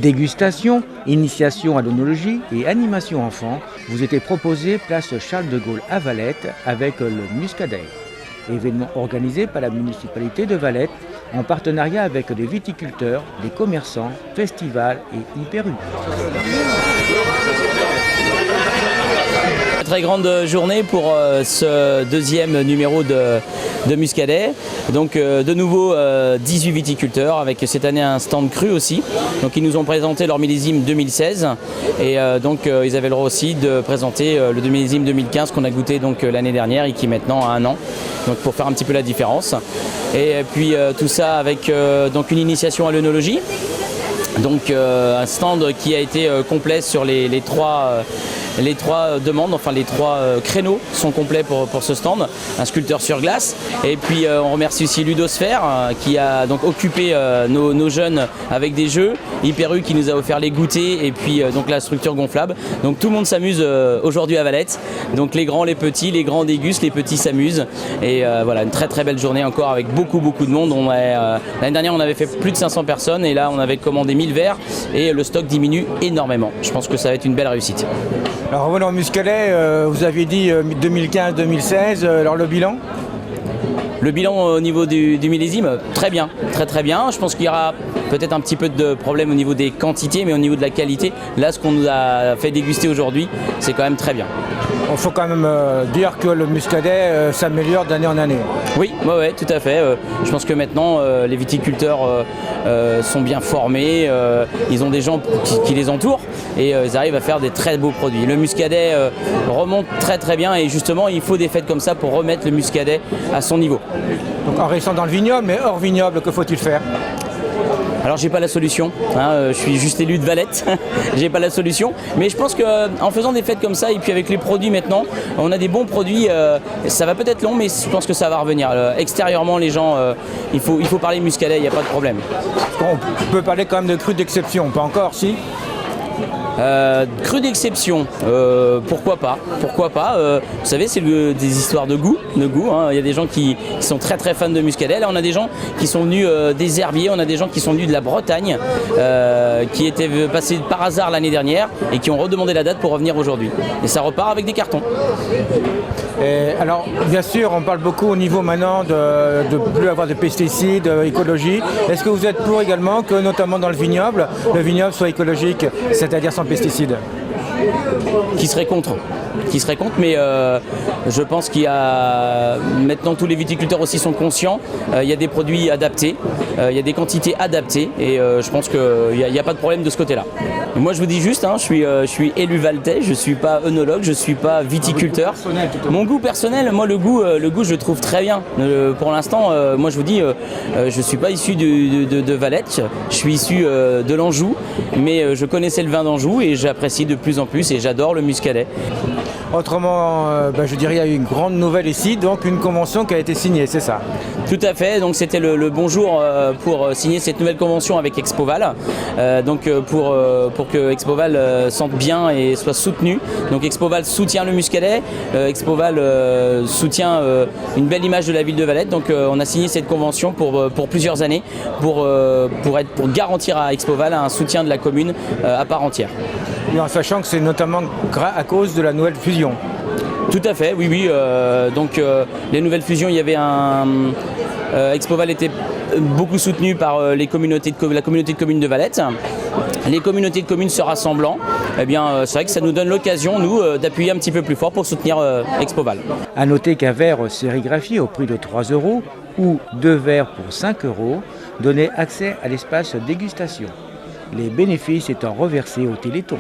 Dégustation, initiation à l'œnologie et animation enfant vous étaient proposés place Charles de Gaulle à Valette avec le Muscadet. Événement organisé par la municipalité de Valette en partenariat avec des viticulteurs, des commerçants, festivals et Hyper U. Très grande journée pour ce deuxième numéro de Muscadet. Donc de nouveau 18 viticulteurs avec cette année un stand cru aussi. Donc ils nous ont présenté leur millésime 2016 et donc ils avaient le droit aussi de présenter le millésime 2015 qu'on a goûté donc l'année dernière et qui maintenant a 1 an. Donc pour faire un petit peu la différence. Et puis tout ça avec donc une initiation à l'œnologie. Donc un stand qui a été complet sur les trois demandes, enfin les 3 créneaux sont complets pour ce stand, un sculpteur sur glace. Et puis on remercie aussi Ludosphère qui a donc occupé nos jeunes avec des jeux, Hyper U qui nous a offert les goûters et puis donc la structure gonflable. Donc tout le monde s'amuse aujourd'hui à Valette, donc les grands, les petits, les grands dégustent, les petits s'amusent. Et voilà, une très très belle journée encore avec beaucoup de monde. L'année dernière on avait fait plus de 500 personnes et là on avait commandé 1000 verres et le stock diminue énormément. Je pense que ça va être une belle réussite. Alors revenons au Muscadet, vous aviez dit 2015-2016, alors le bilan ? Le bilan au niveau du millésime, très bien, très bien. Je pense qu'il y aura peut-être un petit peu de problème au niveau des quantités, mais au niveau de la qualité, là ce qu'on nous a fait déguster aujourd'hui, c'est quand même très bien. Il faut quand même dire que le Muscadet s'améliore d'année en année. Oui, ouais, tout à fait. Je pense que maintenant, les viticulteurs sont bien formés, ils ont des gens qui les entourent et ils arrivent à faire des très beaux produits. Le Muscadet remonte très bien et justement, il faut des fêtes comme ça pour remettre le Muscadet à son niveau. Donc en restant dans le vignoble, mais hors vignoble, que faut-il faire ? Alors j'ai pas la solution, je suis juste élu de Valette, j'ai pas la solution, mais je pense qu'en faisant des fêtes comme ça et puis avec les produits maintenant, on a des bons produits, ça va peut-être long mais je pense que ça va revenir. Extérieurement les gens, il faut parler Muscadet, il n'y a pas de problème. On peut parler quand même de cru d'exception, pas encore si ? Cru d'exception, pourquoi pas, vous savez c'est des histoires de goût, Il y a des gens qui sont très fans de Muscadet, là on a des gens qui sont venus des herbiers, on a des gens qui sont venus de la Bretagne, qui étaient passés par hasard l'année dernière et qui ont redemandé la date pour revenir aujourd'hui. Et ça repart avec des cartons. Alors bien sûr on parle beaucoup au niveau maintenant de ne plus avoir de pesticides, écologie. Est-ce que vous êtes pour également que notamment dans le vignoble soit écologique, c'est-à-dire sans pesticides ? Qui serait contre, mais je pense qu'il y a maintenant tous les viticulteurs aussi sont conscients, il y a des produits adaptés, il y a des quantités adaptées et je pense qu'il n'y a pas de problème de ce côté-là. Moi je vous dis juste, je suis élu valtais, je ne suis pas œnologue, je ne suis pas viticulteur. Mon goût personnel, moi le goût je le trouve très bien. Pour l'instant, moi je vous dis, je ne suis pas issu de Valette, je suis issu de l'Anjou, mais je connaissais le vin d'Anjou et j'apprécie de plus en plus et j'adore le Muscadet. Autrement, je dirais qu'il y a eu une grande nouvelle ici, donc une convention qui a été signée, c'est ça ? Tout à fait, donc c'était le bon jour pour signer cette nouvelle convention avec Expoval, pour que Expoval sente bien et soit soutenu. Donc Expoval soutient le Muscadet, Expoval soutient une belle image de la ville de Valette, donc on a signé cette convention pour plusieurs années pour garantir à Expoval un soutien de la commune à part entière. Et en sachant que c'est notamment à cause de la nouvelle fusion. Tout à fait, oui. Donc les nouvelles fusions, il y avait Expoval était beaucoup soutenu par la communauté de communes de Valette. Les communautés de communes se rassemblant, c'est vrai que ça nous donne l'occasion, nous, d'appuyer un petit peu plus fort pour soutenir Expoval. A noter qu'un verre sérigraphié au prix de 3 € ou 2 verres pour 5 € donnait accès à l'espace dégustation. Les bénéfices étant reversés au Téléthon.